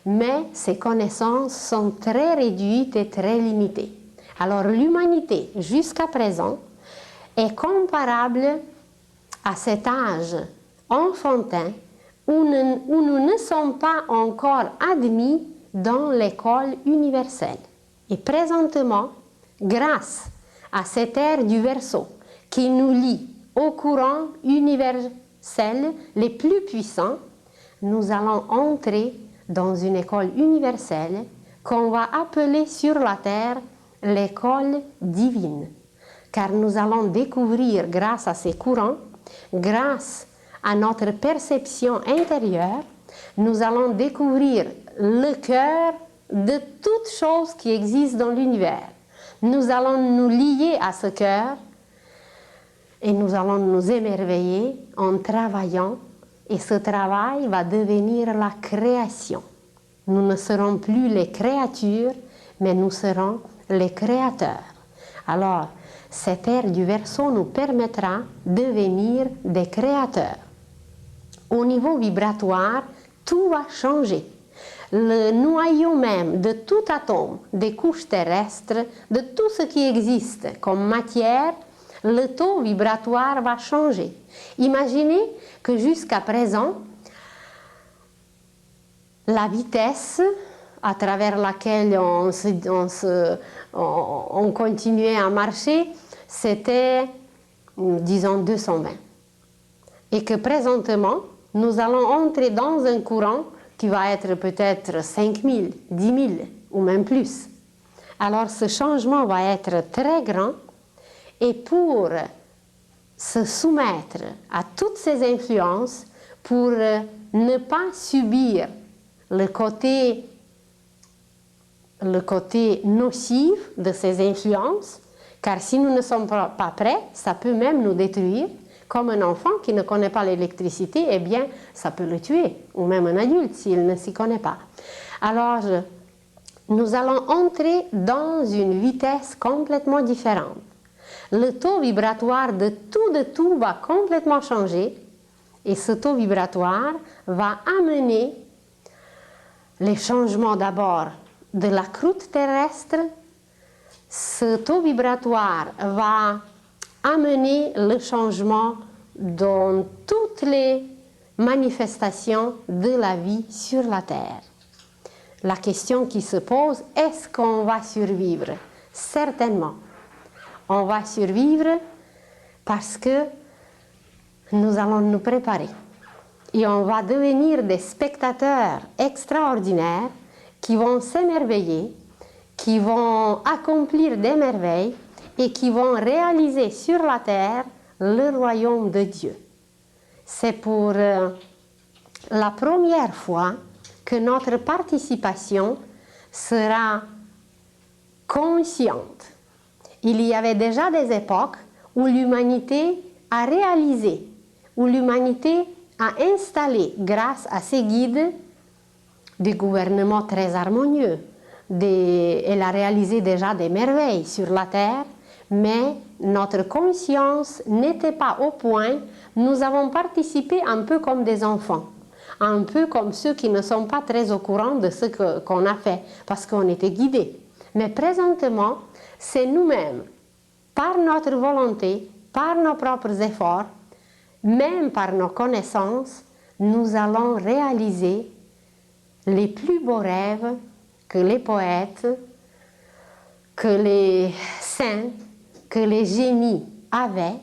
mais ses connaissances sont très réduites et très limitées. Alors l'humanité, jusqu'à présent, est comparable à cet âge enfantin où nous ne sommes pas encore admis dans l'école universelle. Et présentement, grâce à cette ère du Verseau qui nous lie aux courants universels les plus puissants, nous allons entrer dans une école universelle qu'on va appeler sur la terre l'école divine. Car nous allons découvrir grâce à ces courants, grâce à notre perception intérieure, nous allons découvrir le cœur de toutes choses qui existent dans l'univers. Nous allons nous lier à ce cœur et nous allons nous émerveiller en travaillant, et ce travail va devenir la création. Nous ne serons plus les créatures, mais nous serons les créateurs. Alors, cette ère du Verseau nous permettra de devenir des créateurs. Au niveau vibratoire, tout va changer. Le noyau même de tout atome, des couches terrestres, de tout ce qui existe comme matière, le taux vibratoire va changer. Imaginez que jusqu'à présent, la vitesse à travers laquelle on continuait à marcher, c'était, disons, 220. Et que présentement, nous allons entrer dans un courant qui va être peut-être 5000, 10 000 ou même plus. Alors ce changement va être très grand et pour se soumettre à toutes ces influences, pour ne pas subir le côté nocif de ces influences, car si nous ne sommes pas prêts, ça peut même nous détruire. Comme un enfant qui ne connaît pas l'électricité, eh bien, ça peut le tuer, ou même un adulte s'il ne s'y connaît pas. Alors, nous allons entrer dans une vitesse complètement différente. Le taux vibratoire de tout va complètement changer, et ce taux vibratoire va amener les changements d'abord de la croûte terrestre. Ce taux vibratoire va amener le changement dans toutes les manifestations de la vie sur la Terre. La question qui se pose, est-ce qu'on va survivre? Certainement. On va survivre parce que nous allons nous préparer. Et on va devenir des spectateurs extraordinaires qui vont s'émerveiller, qui vont accomplir des merveilles et qui vont réaliser sur la terre le royaume de Dieu. C'est pour la première fois que notre participation sera consciente. Il y avait déjà des époques où l'humanité a réalisé, où l'humanité a installé, grâce à ses guides, des gouvernements très harmonieux. Elle a réalisé déjà des merveilles sur la terre, mais notre conscience n'était pas au point. Nous avons participé un peu comme des enfants, un peu comme ceux qui ne sont pas très au courant de ce qu'on a fait, parce qu'on était guidés. Mais présentement, c'est nous-mêmes, par notre volonté, par nos propres efforts, même par nos connaissances, nous allons réaliser les plus beaux rêves que les poètes, que les saints, que les génies avaient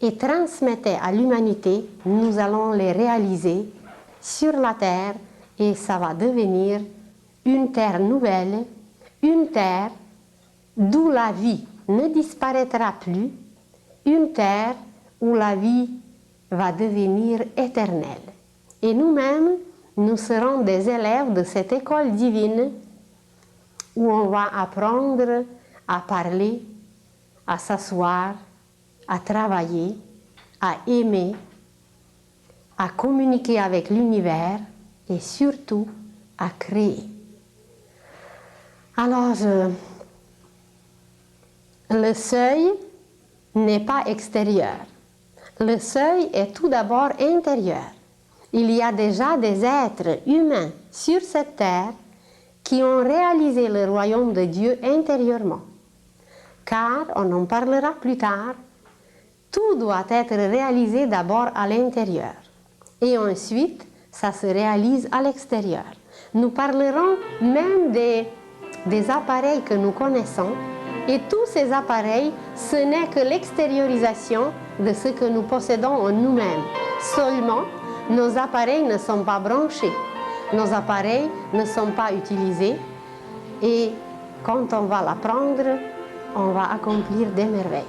et transmettaient à l'humanité. Nous allons les réaliser sur la terre et ça va devenir une terre nouvelle, une terre d'où la vie ne disparaîtra plus, une terre où la vie va devenir éternelle. Et nous-mêmes, nous serons des élèves de cette école divine où on va apprendre à parler, à s'asseoir, à travailler, à aimer, à communiquer avec l'univers et surtout à créer. Alors, le seuil n'est pas extérieur. Le seuil est tout d'abord intérieur. Il y a déjà des êtres humains sur cette terre qui ont réalisé le royaume de Dieu intérieurement. Car, on en parlera plus tard, tout doit être réalisé d'abord à l'intérieur. Et ensuite, ça se réalise à l'extérieur. Nous parlerons même des appareils que nous connaissons. Et tous ces appareils, ce n'est que l'extériorisation de ce que nous possédons en nous-mêmes. Seulement, nos appareils ne sont pas branchés. Nos appareils ne sont pas utilisés. Et quand on va l'apprendre, on va accomplir des merveilles.